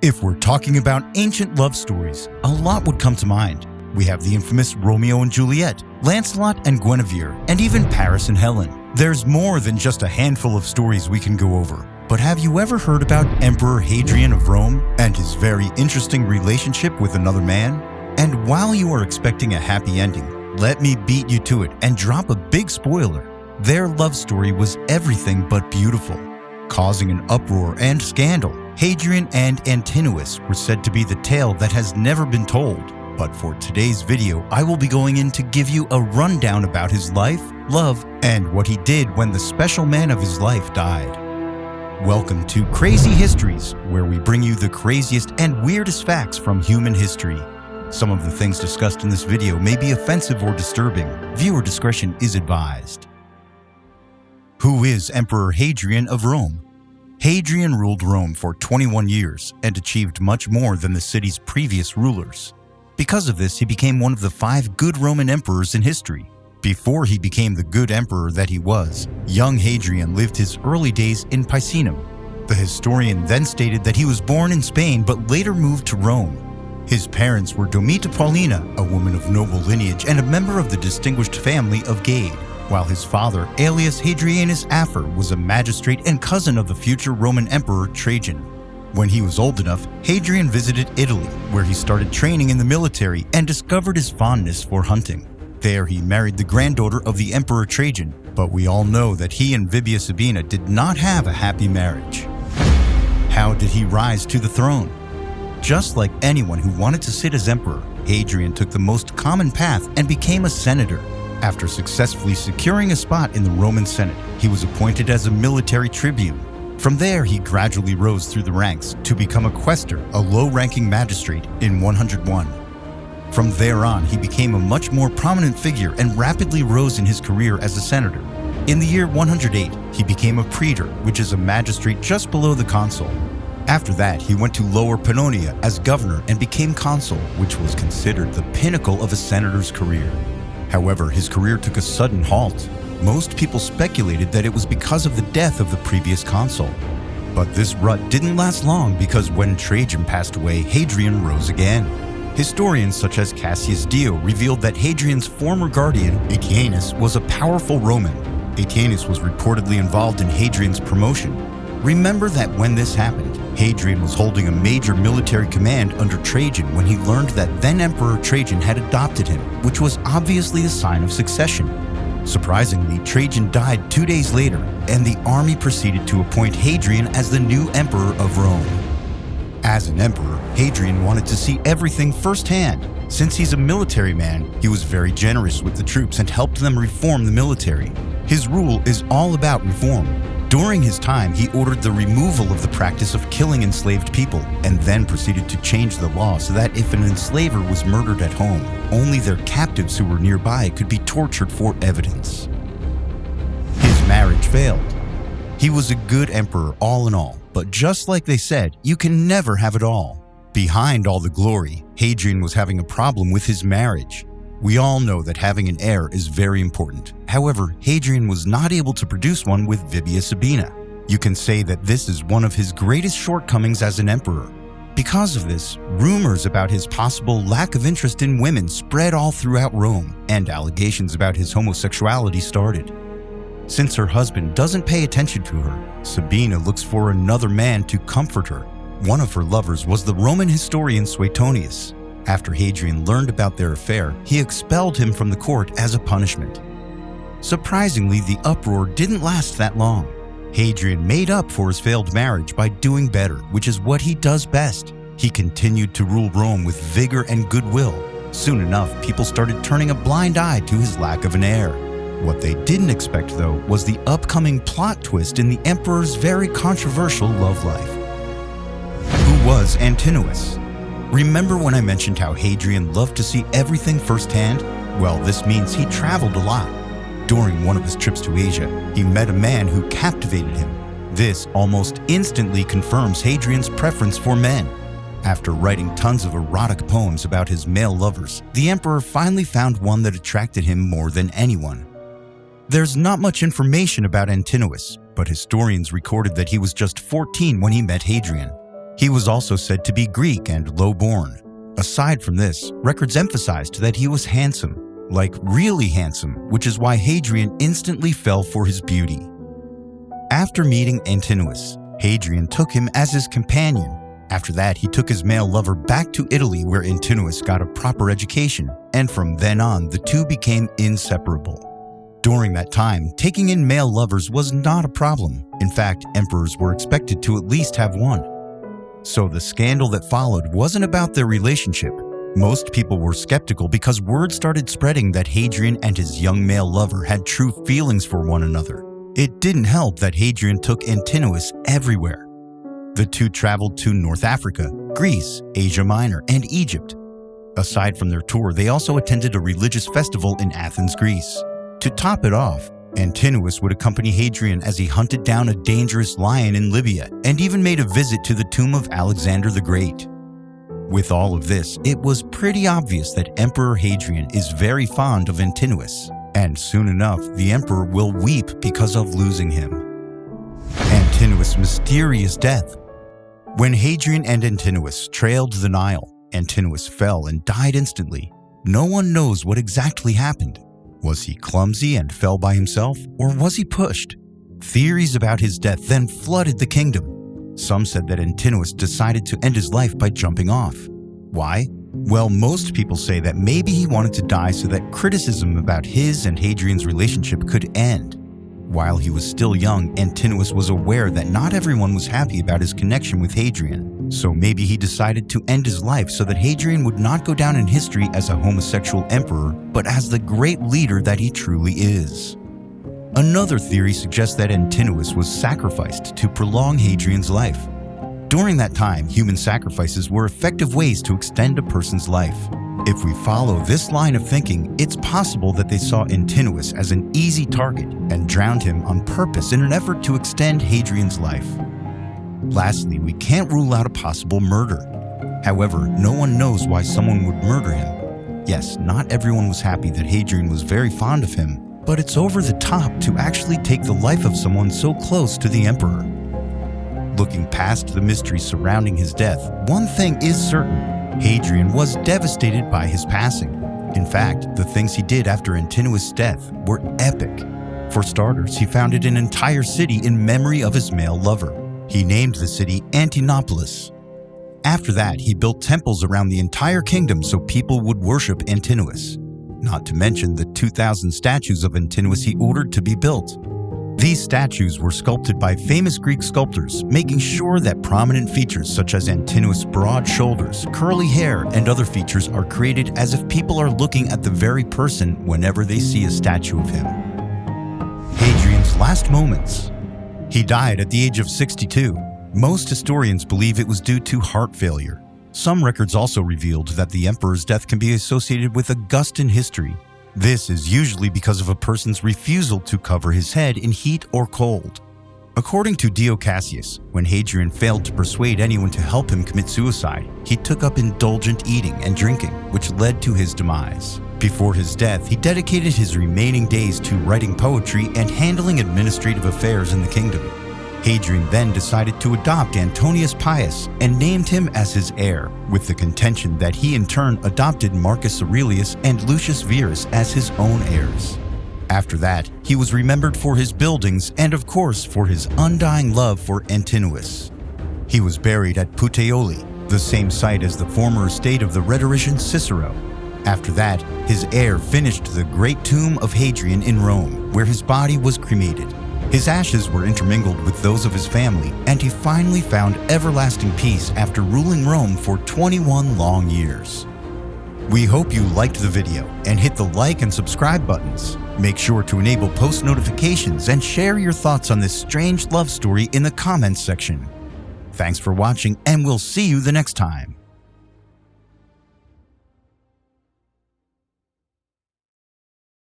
If we're talking about ancient love stories, a lot would come to mind. We have the infamous Romeo and Juliet, Lancelot and Guinevere, and even Paris and Helen. There's more than just a handful of stories we can go over. But have you ever heard about Emperor Hadrian of Rome and his very interesting relationship with another man? And while you are expecting a happy ending, let me beat you to it and drop a big spoiler. Their love story was everything but beautiful. Causing an uproar and scandal, Hadrian and Antinous were said to be the tale that has never been told. But for today's video, I will be going in to give you a rundown about his life, love, and what he did when the special man of his life died. Welcome to Crazy Histories, where we bring you the craziest and weirdest facts from human history. Some of the things discussed in this video may be offensive or disturbing. Viewer discretion is advised. Who is Emperor Hadrian of Rome? Hadrian ruled Rome for 21 years and achieved much more than the city's previous rulers. Because of this, he became one of the 5 good Roman emperors in history. Before he became the good emperor that he was, young Hadrian lived his early days in Picenum. The historian then stated that he was born in Spain but later moved to Rome. His parents were Domita Paulina, a woman of noble lineage and a member of the distinguished family of Gade, while his father, alias Hadrianus Afer, was a magistrate and cousin of the future Roman Emperor Trajan. When he was old enough, Hadrian visited Italy, where he started training in the military and discovered his fondness for hunting. There he married the granddaughter of the Emperor Trajan, but we all know that he and Vibia Sabina did not have a happy marriage. How did he rise to the throne? Just like anyone who wanted to sit as emperor, Hadrian took the most common path and became a senator. After successfully securing a spot in the Roman Senate, he was appointed as a military tribune. From there, he gradually rose through the ranks to become a quaestor, a low-ranking magistrate, in 101. From there on, he became a much more prominent figure and rapidly rose in his career as a senator. In the year 108, he became a praetor, which is a magistrate just below the consul. After that, he went to Lower Pannonia as governor and became consul, which was considered the pinnacle of a senator's career. However, his career took a sudden halt. Most people speculated that it was because of the death of the previous consul. But this rut didn't last long because when Trajan passed away, Hadrian rose again. Historians such as Cassius Dio revealed that Hadrian's former guardian, Antinous, was a powerful Roman. Antinous was reportedly involved in Hadrian's promotion. Remember that when this happened, Hadrian was holding a major military command under Trajan when he learned that then Emperor Trajan had adopted him, which was obviously a sign of succession. Surprisingly, Trajan died 2 days later, and the army proceeded to appoint Hadrian as the new emperor of Rome. As an emperor, Hadrian wanted to see everything firsthand. Since he's a military man, he was very generous with the troops and helped them reform the military. His rule is all about reform. During his time, he ordered the removal of the practice of killing enslaved people, and then proceeded to change the law so that if an enslaver was murdered at home, only their captives who were nearby could be tortured for evidence. His marriage failed. He was a good emperor all in all, but just like they said, you can never have it all. Behind all the glory, Hadrian was having a problem with his marriage. We all know that having an heir is very important. However, Hadrian was not able to produce one with Vibia Sabina. You can say that this is one of his greatest shortcomings as an emperor. Because of this, rumors about his possible lack of interest in women spread all throughout Rome, and allegations about his homosexuality started. Since her husband doesn't pay attention to her, Sabina looks for another man to comfort her. One of her lovers was the Roman historian Suetonius. After Hadrian learned about their affair, he expelled him from the court as a punishment. Surprisingly, the uproar didn't last that long. Hadrian made up for his failed marriage by doing better, which is what he does best. He continued to rule Rome with vigor and goodwill. Soon enough, people started turning a blind eye to his lack of an heir. What they didn't expect, though, was the upcoming plot twist in the emperor's very controversial love life. Who was Antinous? Remember when I mentioned how Hadrian loved to see everything firsthand? Well, this means he traveled a lot. During one of his trips to Asia, he met a man who captivated him. This almost instantly confirms Hadrian's preference for men. After writing tons of erotic poems about his male lovers, the emperor finally found one that attracted him more than anyone. There's not much information about Antinous, but historians recorded that he was just 14 when he met Hadrian. He was also said to be Greek and low-born. Aside from this, records emphasized that he was handsome, like really handsome, which is why Hadrian instantly fell for his beauty. After meeting Antinous, Hadrian took him as his companion. After that, he took his male lover back to Italy where Antinous got a proper education, and from then on, the two became inseparable. During that time, taking in male lovers was not a problem. In fact, emperors were expected to at least have one. So the scandal that followed wasn't about their relationship. Most people were skeptical because word started spreading that Hadrian and his young male lover had true feelings for one another. It didn't help that Hadrian took Antinous everywhere. The two traveled to North Africa, Greece, Asia Minor, and Egypt. Aside from their tour, they also attended a religious festival in Athens, Greece. To top it off, Antinous would accompany Hadrian as he hunted down a dangerous lion in Libya and even made a visit to the tomb of Alexander the Great. With all of this, it was pretty obvious that Emperor Hadrian is very fond of Antinous, and soon enough, the emperor will weep because of losing him. Antinous' mysterious death. When Hadrian and Antinous trailed the Nile, Antinous fell and died instantly. No one knows what exactly happened. Was he clumsy and fell by himself, or was he pushed? Theories about his death then flooded the kingdom. Some said that Antinous decided to end his life by jumping off. Why? Well, most people say that maybe he wanted to die so that criticism about his and Hadrian's relationship could end. While he was still young, Antinous was aware that not everyone was happy about his connection with Hadrian, so maybe he decided to end his life so that Hadrian would not go down in history as a homosexual emperor, but as the great leader that he truly is. Another theory suggests that Antinous was sacrificed to prolong Hadrian's life. During that time, human sacrifices were effective ways to extend a person's life. If we follow this line of thinking, it's possible that they saw Antinous as an easy target and drowned him on purpose in an effort to extend Hadrian's life. Lastly, we can't rule out a possible murder. However, no one knows why someone would murder him. Yes, not everyone was happy that Hadrian was very fond of him, but it's over the top to actually take the life of someone so close to the emperor. Looking past the mystery surrounding his death, one thing is certain. Hadrian was devastated by his passing. In fact, the things he did after Antinous' death were epic. For starters, he founded an entire city in memory of his male lover. He named the city Antinopolis. After that, he built temples around the entire kingdom so people would worship Antinous. Not to mention the 2,000 statues of Antinous he ordered to be built. These statues were sculpted by famous Greek sculptors, making sure that prominent features such as Antinous' broad shoulders, curly hair, and other features are created as if people are looking at the very person whenever they see a statue of him. Hadrian's last moments. He died at the age of 62. Most historians believe it was due to heart failure. Some records also revealed that the emperor's death can be associated with a gust in history. This is usually because of a person's refusal to cover his head in heat or cold. According to Dio Cassius, when Hadrian failed to persuade anyone to help him commit suicide, he took up indulgent eating and drinking, which led to his demise. Before his death, he dedicated his remaining days to writing poetry and handling administrative affairs in the kingdom. Hadrian then decided to adopt Antonius Pius and named him as his heir, with the contention that he in turn adopted Marcus Aurelius and Lucius Verus as his own heirs. After that, he was remembered for his buildings and of course for his undying love for Antinous. He was buried at Puteoli, the same site as the former estate of the rhetorician Cicero. After that, his heir finished the great tomb of Hadrian in Rome, where his body was cremated. His ashes were intermingled with those of his family, and he finally found everlasting peace after ruling Rome for 21 long years. We hope you liked the video and hit the like and subscribe buttons. Make sure to enable post notifications and share your thoughts on this strange love story in the comments section. Thanks for watching, and we'll see you the next time.